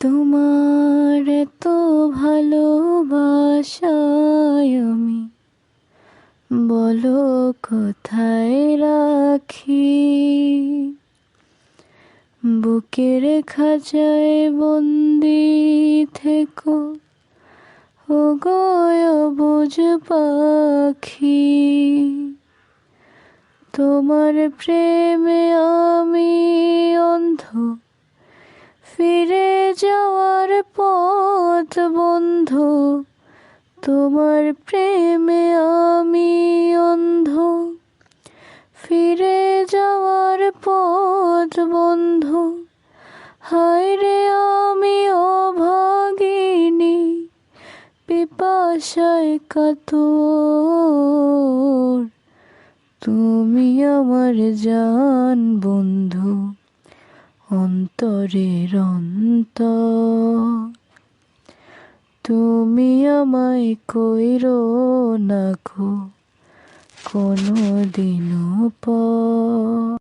তোমার এত ভালোবাসায় আমি বলো কোথায় রাখি। বুকের খাঁচায় বন্দি থেকো ও গো অবুঝ পাখি। তোমার প্রেমে আমি অন্ধ, ফিরে যাওয়ার পথ বন্ধ। তোমার প্রেমে আমি অন্ধ, ফিরে যাওয়ার পথ বন্ধ। হায় রে আমি অভাগিনী, পিপাসায় কাতর। তুমি আমার জান বন্ধু, অন্তরের অন্তর। তুমি আমায় কইরো না কো কোনোদিনও পর।